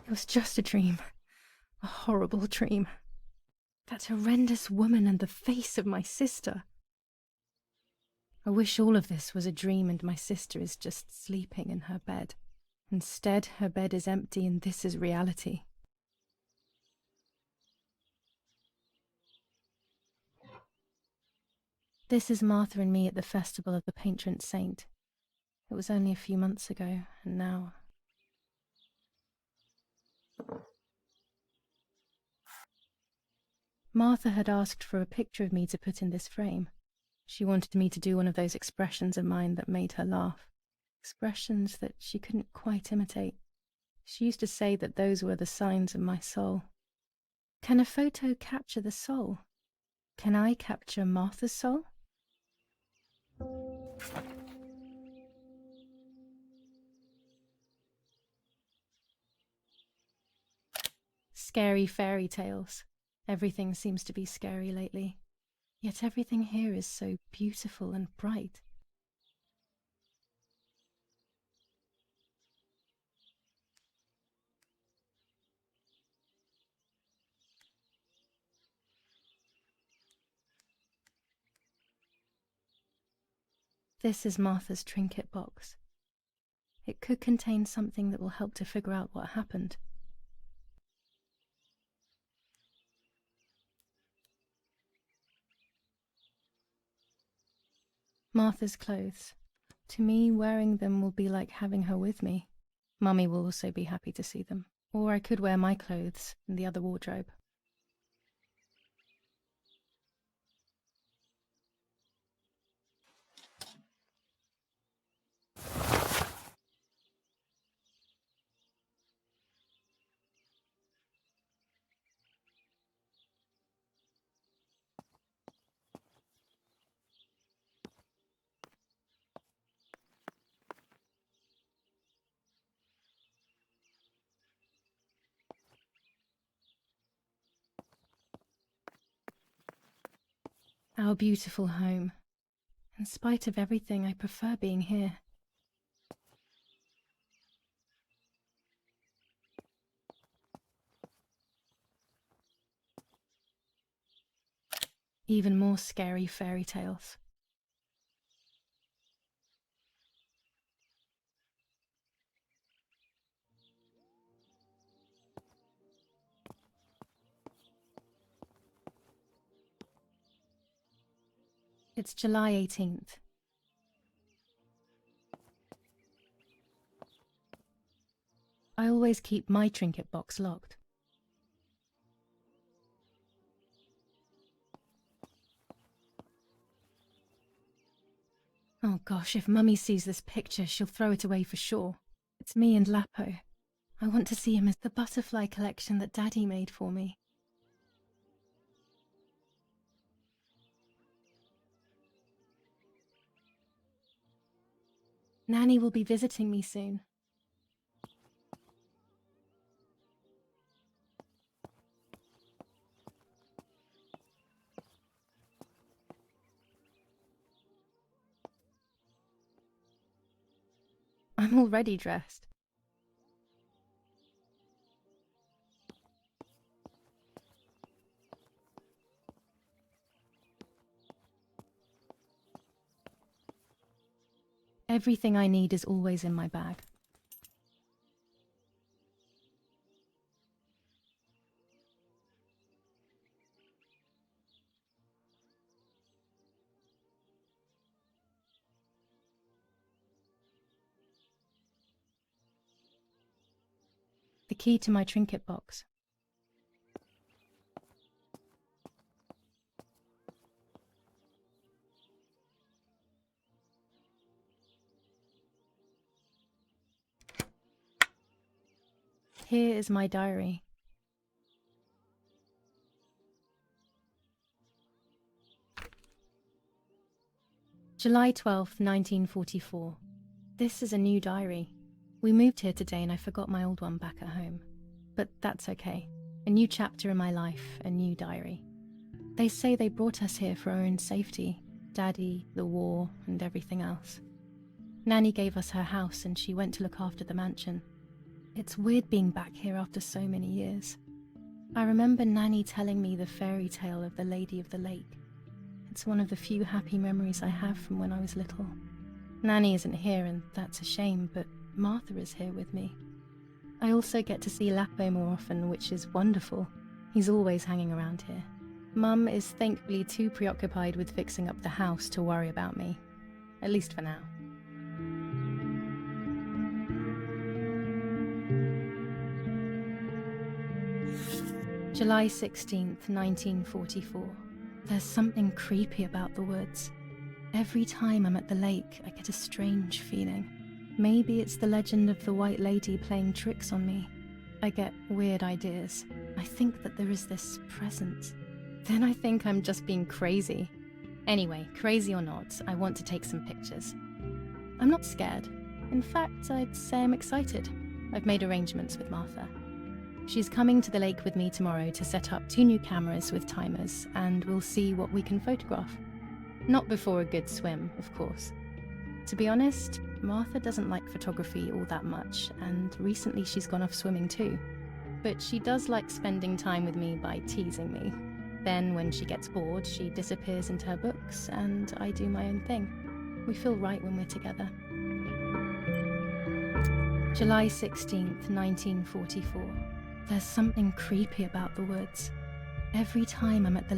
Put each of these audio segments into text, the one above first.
It was just a dream. A horrible dream. That horrendous woman and the face of my sister. I wish all of this was a dream and my sister is just sleeping in her bed. Instead, her bed is empty and this is reality. This is Martha and me at the festival of the patron saint. It was only a few months ago, and now... Martha had asked for a picture of me to put in this frame. She wanted me to do one of those expressions of mine that made her laugh. Expressions that she couldn't quite imitate. She used to say that those were the signs of my soul. Can a photo capture the soul? Can I capture Martha's soul? Scary fairy tales. Everything seems to be scary lately. Yet everything here is so beautiful and bright. This is Martha's trinket box. It could contain something that will help to figure out what happened. Martha's clothes. To me, wearing them will be like having her with me. Mummy will also be happy to see them. Or I could wear my clothes in the other wardrobe. Our beautiful home. In spite of everything, I prefer being here. Even more scary fairy tales. It's July 18th. I always keep my trinket box locked. Oh gosh, if Mummy sees this picture, she'll throw it away for sure. It's me and Lapo. I want to see him as the butterfly collection that Daddy made for me. Nanny will be visiting me soon. I'm already dressed. Everything I need is always in my bag. The key to my trinket box. Here is my diary. July 12th, 1944. This is a new diary. We moved here today and I forgot my old one back at home. But that's okay. A new chapter in my life, a new diary. They say they brought us here for our own safety. Daddy, the war, and everything else. Nanny gave us her house and she went to look after the mansion. It's weird being back here after so many years. I remember Nanny telling me the fairy tale of the Lady of the Lake. It's one of the few happy memories I have from when I was little. Nanny isn't here, and that's a shame, but Martha is here with me. I also get to see Lapo more often, which is wonderful. He's always hanging around here. Mum is thankfully too preoccupied with fixing up the house to worry about me. At least for now. July 16th, 1944. There's something creepy about the woods. Every time I'm at the lake, I get a strange feeling. Maybe it's the legend of the White Lady playing tricks on me. I get weird ideas. I think that there is this presence. Then I think I'm just being crazy. Anyway, crazy or not, I want to take some pictures. I'm not scared. In fact, I'd say I'm excited. I've made arrangements with Martha. She's coming to the lake with me tomorrow to set up 2 new cameras with timers, and we'll see what we can photograph. Not before a good swim, of course. To be honest, Martha doesn't like photography all that much, and recently she's gone off swimming too. But she does like spending time with me by teasing me. Then when she gets bored, she disappears into her books, and I do my own thing. We feel right when we're together. July 16th, 1944. There's something creepy about the woods. Every time I'm at the...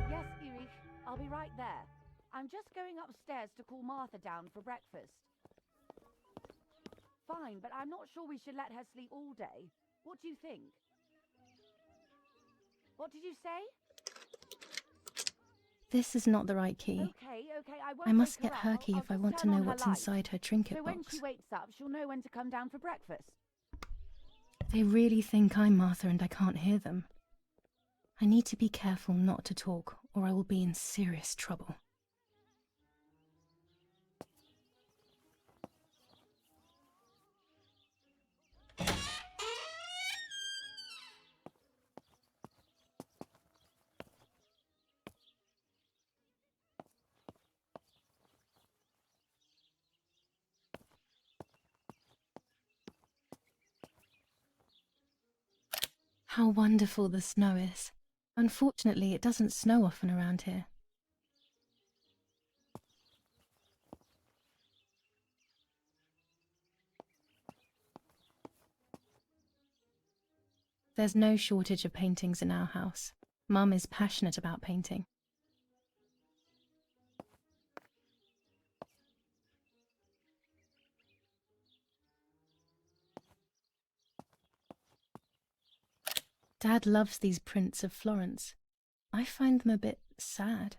Yes, Erich, I'll be right there. I'm just going upstairs to call Martha down for breakfast. Fine, but I'm not sure we should let her sleep all day. What do you think? What did you say? This is not the right key. Okay, I won't I must wake get her her up. key I'll if I just want to turn know on her what's light. inside her trinket So when box. she wakes up, she'll know when to come down for breakfast. They really think I'm Martha and I can't hear them. I need to be careful not to talk, or I will be in serious trouble. How wonderful the snow is. Unfortunately, it doesn't snow often around here. There's no shortage of paintings in our house. Mum is passionate about painting. Dad loves these prints of Florence. I find them a bit sad.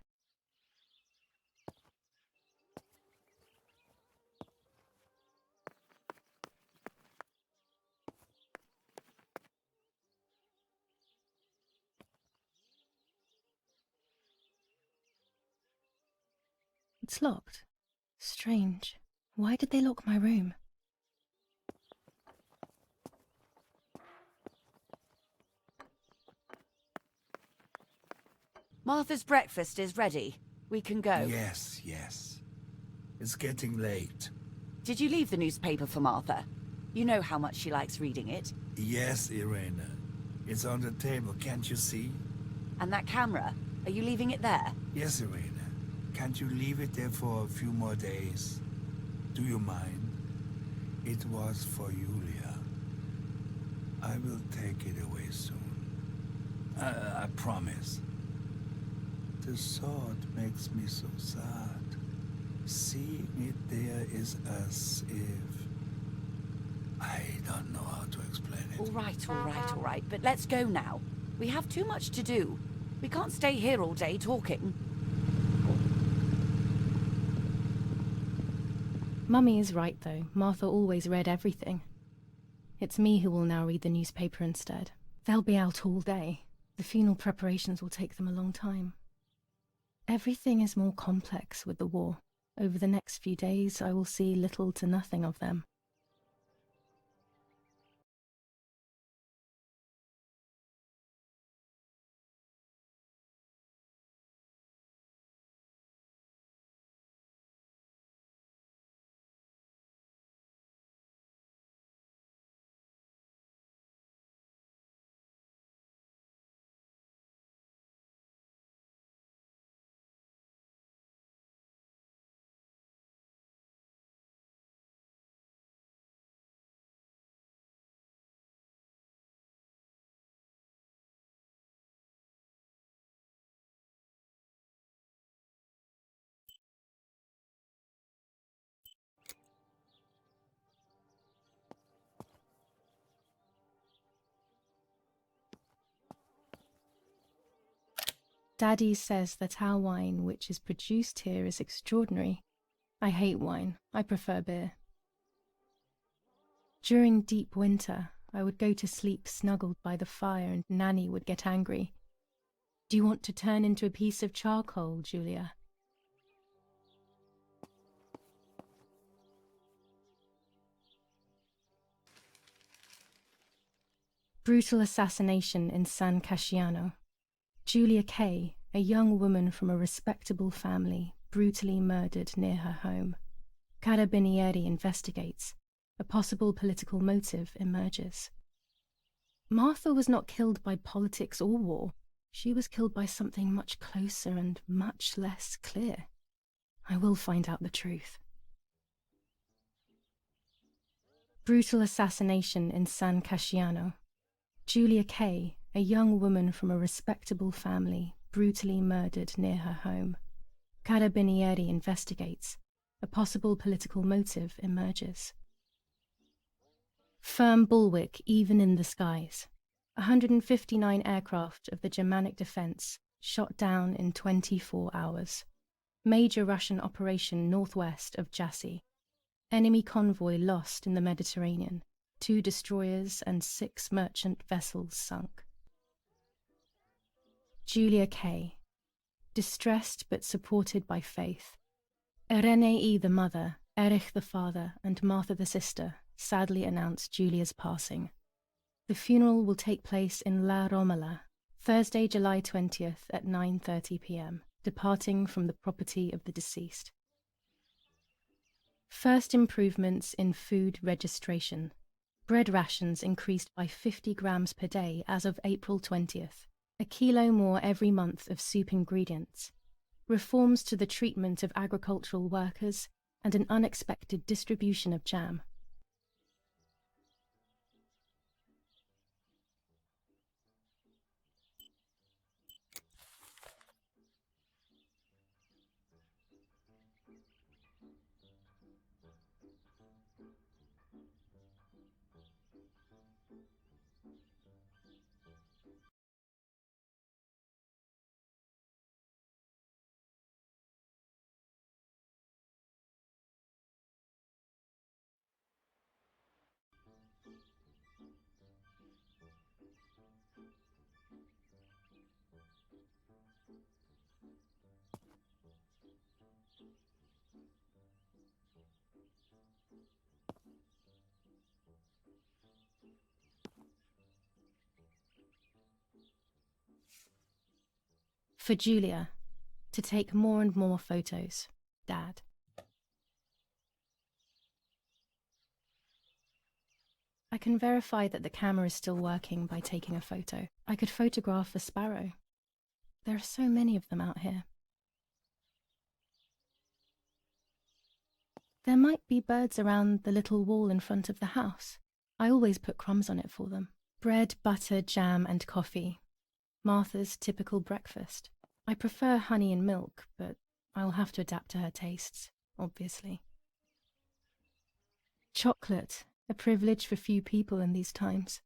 It's locked. Strange. Why did they lock my room? Martha's breakfast is ready. We can go. Yes. It's getting late. Did you leave the newspaper for Martha? You know how much she likes reading it. Yes, Irena. It's on the table, can't you see? And that camera, are you leaving it there? Yes, Irena. Can't you leave it there for a few more days? Do you mind? It was for Julia. I will take it away soon. I promise. The thought makes me so sad. Seeing it there is as if... I don't know how to explain it. All right, but let's go now. We have too much to do. We can't stay here all day talking. Mummy is right, though. Martha always read everything. It's me who will now read the newspaper instead. They'll be out all day. The funeral preparations will take them a long time. Everything is more complex with the war. Over the next few days, I will see little to nothing of them. Daddy says that our wine, which is produced here, is extraordinary. I hate wine. I prefer beer. During deep winter, I would go to sleep snuggled by the fire and Nanny would get angry. Do you want to turn into a piece of charcoal, Julia? Brutal assassination in San Casciano. Julia Kay, a young woman from a respectable family, brutally murdered near her home. Carabinieri investigates. A possible political motive emerges. Martha was not killed by politics or war. She was killed by something much closer and much less clear. I will find out the truth. Brutal assassination in San Casciano. Julia Kay, a young woman from a respectable family, brutally murdered near her home. Carabinieri investigates. A possible political motive emerges. Firm bulwark even in the skies. 159 aircraft of the Germanic defense shot down in 24 hours. Major Russian operation northwest of Jassy. Enemy convoy lost in the Mediterranean. 2 destroyers and 6 merchant vessels sunk. Julia Kay. Distressed but supported by faith. Irenei the mother, Erich the father, and Martha the sister sadly announced Julia's passing. The funeral will take place in La Romola, Thursday, July 20th at 9:30 p.m., departing from the property of the deceased. First improvements in food registration. Bread rations increased by 50 grams per day as of April 20th, a kilo more every month of soup ingredients. Reforms to the treatment of agricultural workers, and an unexpected distribution of jam. For Julia, to take more and more photos. Dad. I can verify that the camera is still working by taking a photo. I could photograph a sparrow. There are so many of them out here. There might be birds around the little wall in front of the house. I always put crumbs on it for them. Bread, butter, jam, and coffee. Martha's typical breakfast. I prefer honey and milk, but I'll have to adapt to her tastes, obviously. Chocolate, a privilege for few people in these times.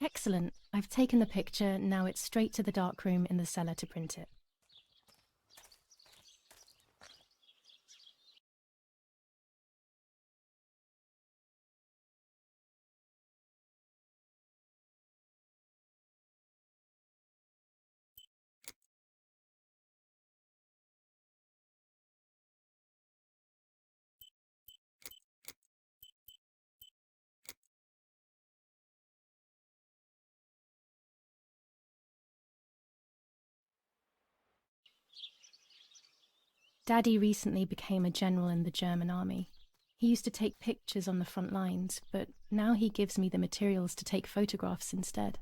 Excellent. I've taken the picture, now it's straight to the darkroom in the cellar to print it. Daddy recently became a general in the German army. He used to take pictures on the front lines, but now he gives me the materials to take photographs instead.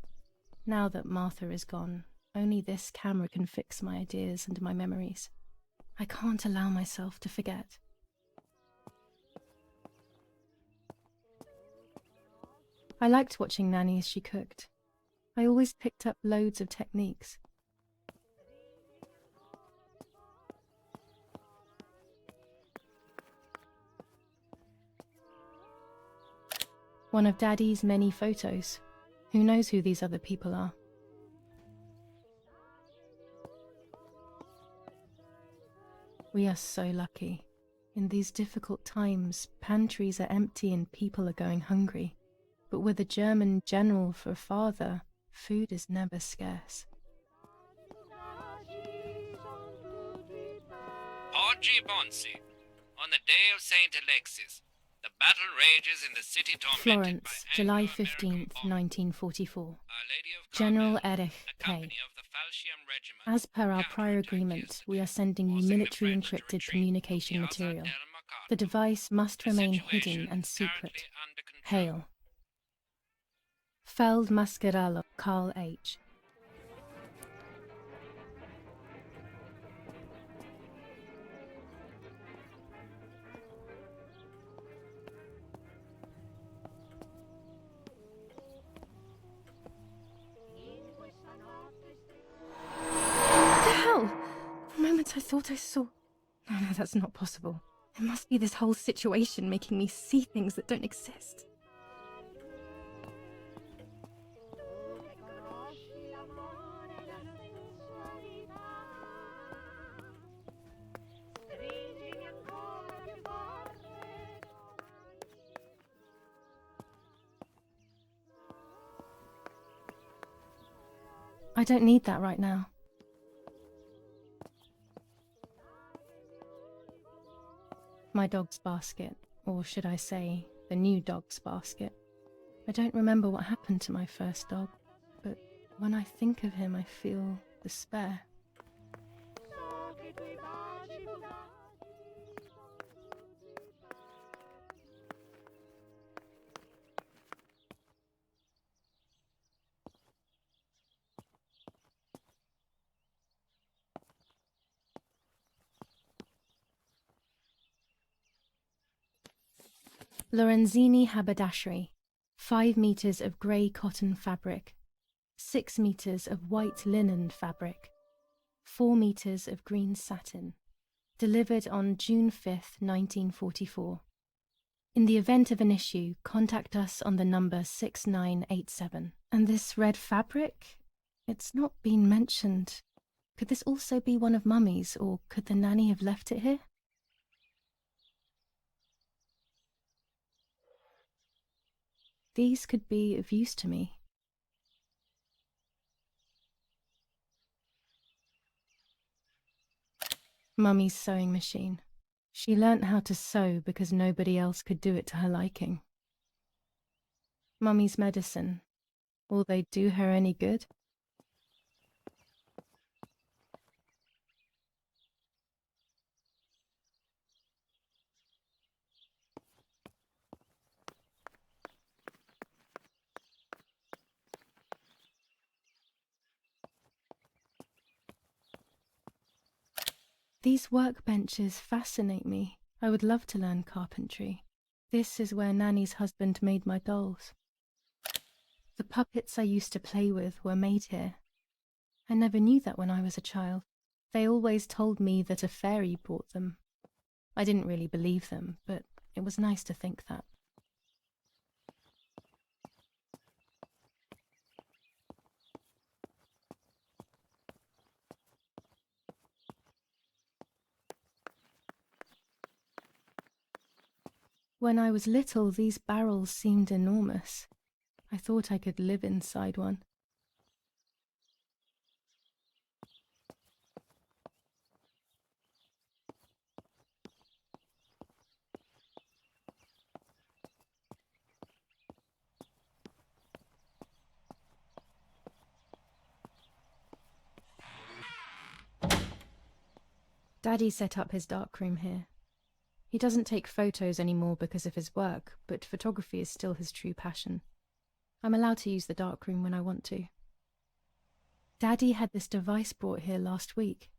Now that Martha is gone, only this camera can fix my ideas and my memories. I can't allow myself to forget. I liked watching Nanny as she cooked. I always picked up loads of techniques. One of Daddy's many photos. Who knows who these other people are? We are so lucky. In these difficult times, pantries are empty and people are going hungry. But with a German general for a father, food is never scarce. Oggi Bonsi, on the day of Saint Alexis, the battle rages in the city tormented Florence, by July Anglo-American 15th, bombing. 1944. Our Lady of General Carmel, Erich a K. company of the Falchium Regiment, As per our prior counterattacked agreement, yesterday, we are sending you forcing the military French to encrypted retreat communication to Piazza material. del Mercato. The device must The remain situation hidden and is secret. currently under control. Hail. Feldmaskeralo Karl H. What the hell? For a moment I thought I saw... No, that's not possible. It must be this whole situation making me see things that don't exist. I don't need that right now. My dog's basket, or should I say, the new dog's basket. I don't remember what happened to my first dog, but when I think of him I feel despair. Lorenzini haberdashery, 5 meters of grey cotton fabric, 6 meters of white linen fabric, 4 meters of green satin, delivered on June 5th, 1944. In the event of an issue, contact us on the number 6987. And this red fabric? It's not been mentioned. Could this also be one of Mummy's, or could the nanny have left it here? These could be of use to me. Mummy's sewing machine. She learnt how to sew because nobody else could do it to her liking. Mummy's medicine. Will they do her any good? These workbenches fascinate me. I would love to learn carpentry. This is where Nanny's husband made my dolls. The puppets I used to play with were made here. I never knew that when I was a child. They always told me that a fairy brought them. I didn't really believe them, but it was nice to think that. When I was little, these barrels seemed enormous. I thought I could live inside one. Daddy set up his darkroom here. He doesn't take photos anymore because of his work, but photography is still his true passion. I'm allowed to use the darkroom when I want to. Daddy had this device brought here last week.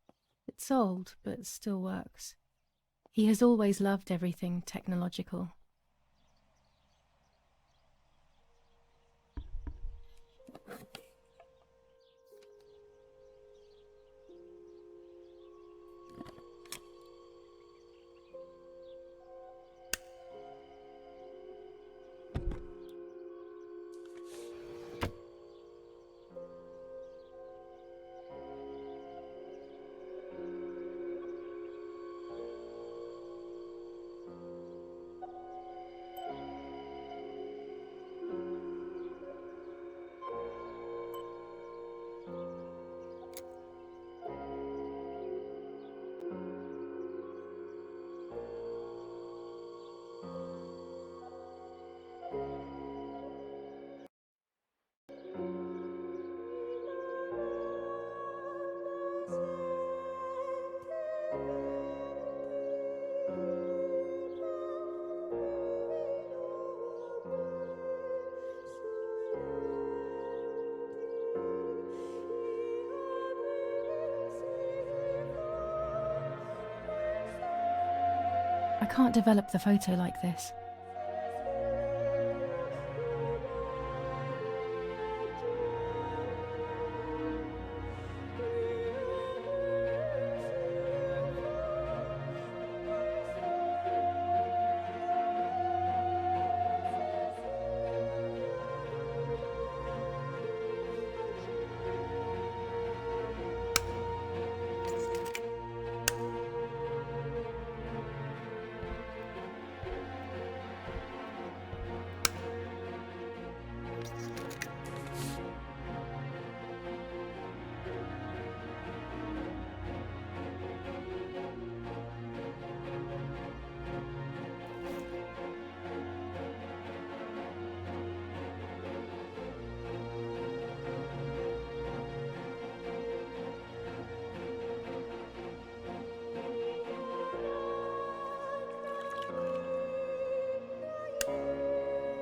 It's old, but still works. He has always loved everything technological. I can't develop the photo like this.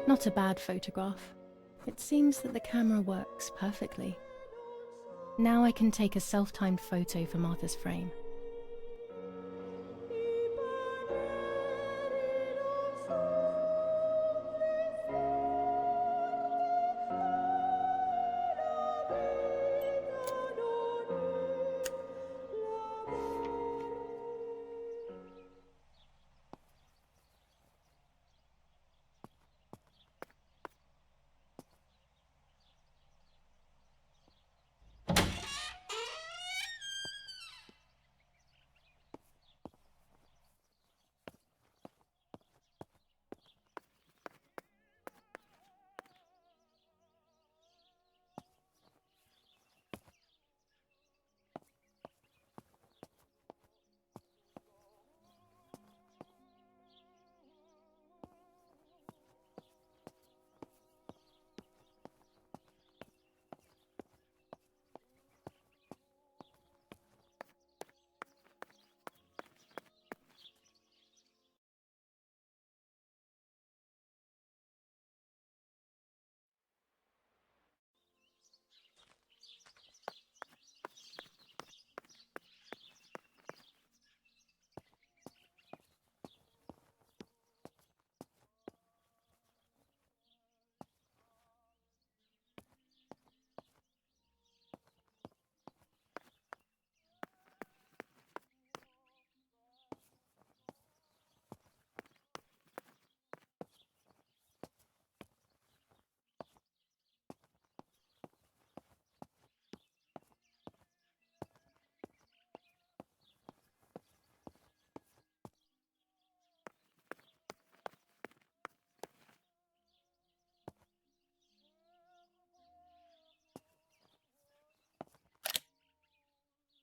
Not a bad photograph. It seems that the camera works perfectly. Now I can take a self-timed photo for Martha's frame.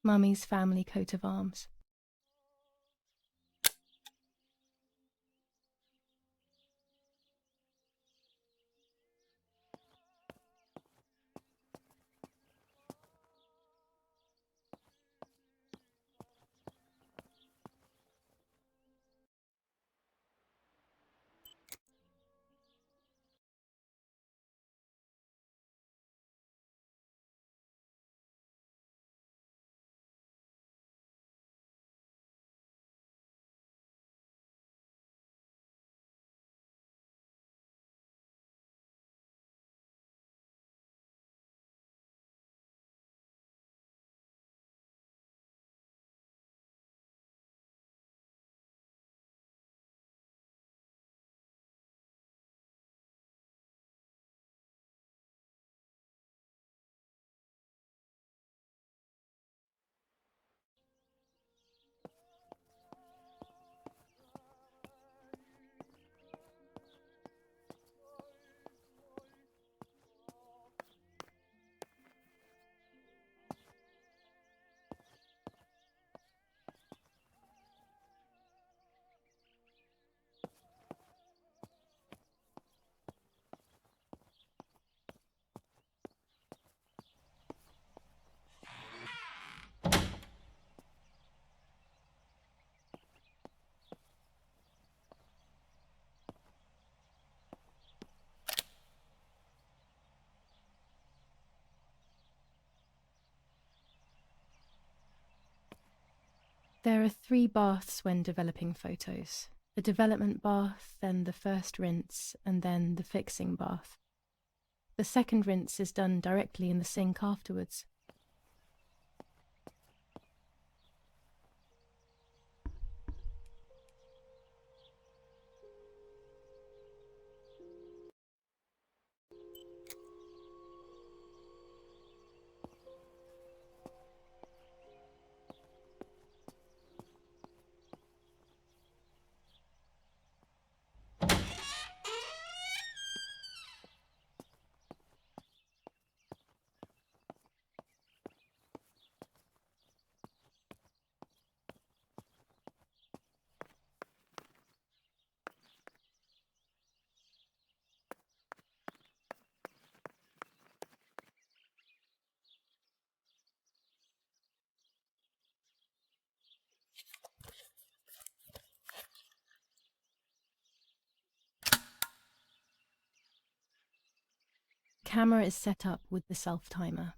Mummy's family coat of arms. There are 3 baths when developing photos. The development bath, then the first rinse, and then the fixing bath. The second rinse is done directly in the sink afterwards. Camera is set up with the self-timer.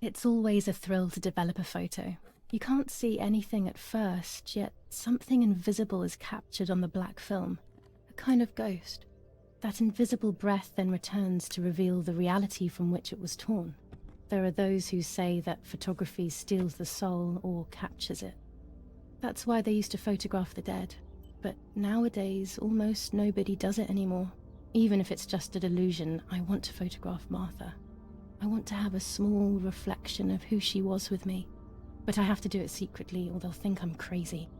It's always a thrill to develop a photo. You can't see anything at first, yet something invisible is captured on the black film, a kind of ghost. That invisible breath then returns to reveal the reality from which it was torn. There are those who say that photography steals the soul or captures it. That's why they used to photograph the dead. But nowadays, almost nobody does it anymore. Even if it's just a delusion, I want to photograph Martha. I want to have a small reflection of who she was with me. But I have to do it secretly, or they'll think I'm crazy.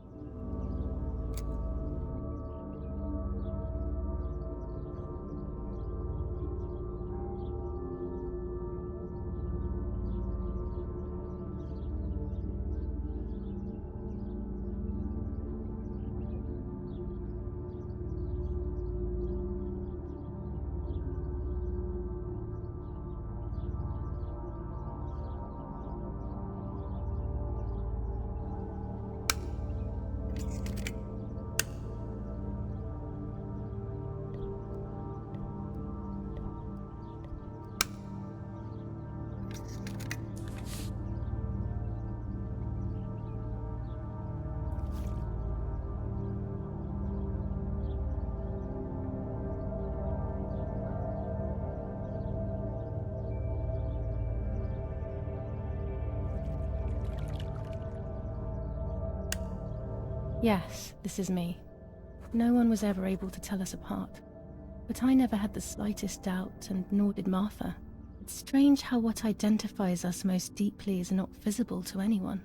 Yes, this is me. No one was ever able to tell us apart. But I never had the slightest doubt, and nor did Martha. It's strange how what identifies us most deeply is not visible to anyone.